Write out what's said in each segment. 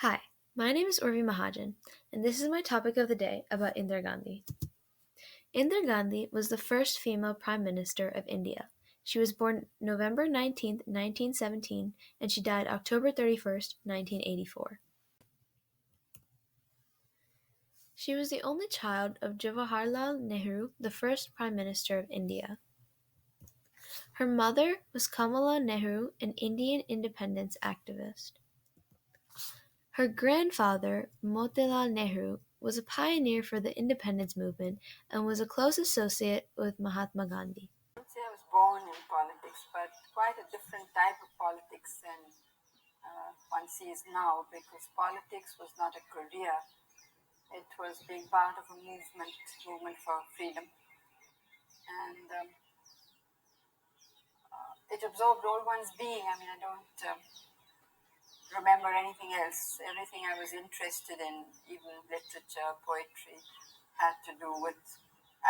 Hi, my name is Urvi Mahajan, and this is my topic of the day about Indira Gandhi. Indira Gandhi was the first female Prime Minister of India. She was born November 19th, 1917, and she died October 31st, 1984. She was the only child of Jawaharlal Nehru, the first Prime Minister of India. Her mother was Kamala Nehru, an Indian independence activist. Her grandfather, Motilal Nehru, was a pioneer for the independence movement and was a close associate with Mahatma Gandhi. I would say I was born in politics, but quite a different type of politics than one sees now, because politics was not a career. It was being part of a movement for freedom. And it absorbed all one's being. I don't remember anything else. Everything I was interested in, even literature, poetry, had to do with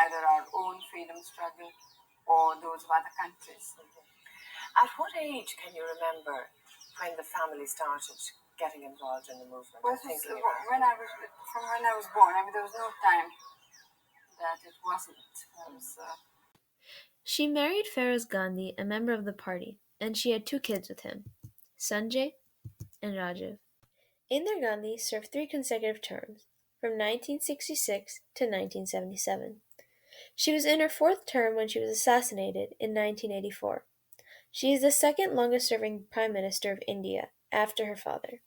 either our own freedom struggle or those of other countries. At what age can you remember when the family started getting involved in the movement? Well, when I was from when I was born. There was no time that it wasn't. She married Feroz Gandhi, a member of the party, and she had two kids with him, Sanjay and Rajiv. Indira Gandhi served three consecutive terms, from 1966 to 1977. She was in her fourth term when she was assassinated in 1984. She is the second longest-serving Prime Minister of India, after her father.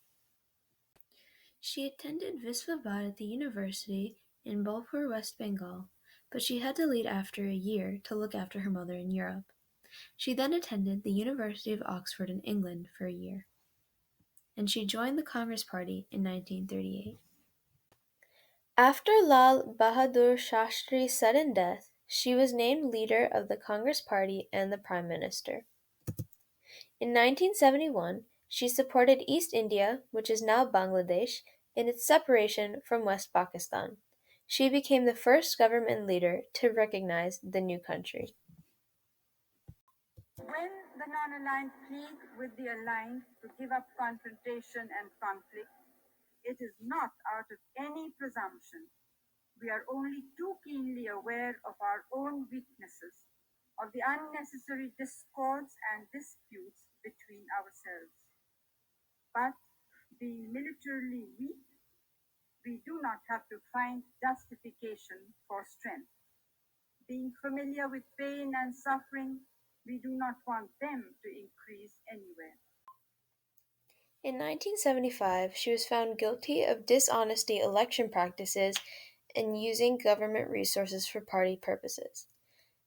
She attended Visva Bharati University in Bolpur, West Bengal, but she had to leave after a year to look after her mother in Europe. She then attended the University of Oxford in England for a year, and she joined the Congress Party in 1938. After Lal Bahadur Shastri's sudden death, she was named leader of the Congress Party and the Prime Minister. In 1971, she supported East India, which is now Bangladesh, in its separation from West Pakistan. She became the first government leader to recognize the new country. When the non-aligned plead with the aligned to give up confrontation and conflict, it is not out of any presumption. We are only too keenly aware of our own weaknesses, of the unnecessary discords and disputes between ourselves. But being militarily weak, we do not have to find justification for strength. Being familiar with pain and suffering, we do not want them to increase anywhere. In 1975, she was found guilty of dishonesty election practices and using government resources for party purposes.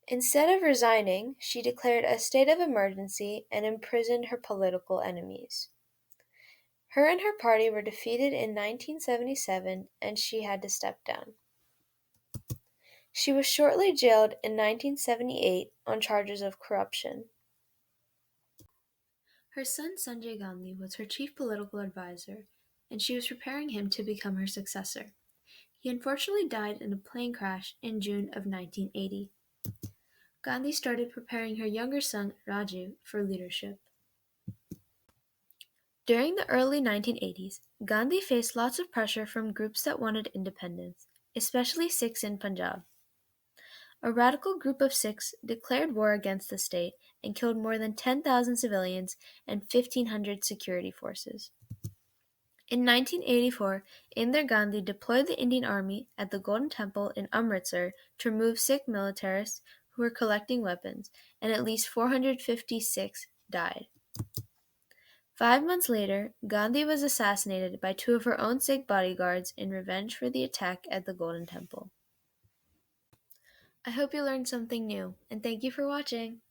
Instead of resigning, she declared a state of emergency and imprisoned her political enemies. Her and her party were defeated in 1977 and she had to step down. She was shortly jailed in 1978 on charges of corruption. Her son Sanjay Gandhi was her chief political advisor, and she was preparing him to become her successor. He unfortunately died in a plane crash in June of 1980. Gandhi started preparing her younger son Rajiv for leadership. During the early 1980s, Gandhi faced lots of pressure from groups that wanted independence, especially Sikhs in Punjab. A radical group of Sikhs declared war against the state and killed more than 10,000 civilians and 1,500 security forces. In 1984, Indira Gandhi deployed the Indian Army at the Golden Temple in Amritsar to remove Sikh militarists who were collecting weapons, and at least 450 Sikhs died. 5 months later, Gandhi was assassinated by two of her own Sikh bodyguards in revenge for the attack at the Golden Temple. I hope you learned something new, and thank you for watching.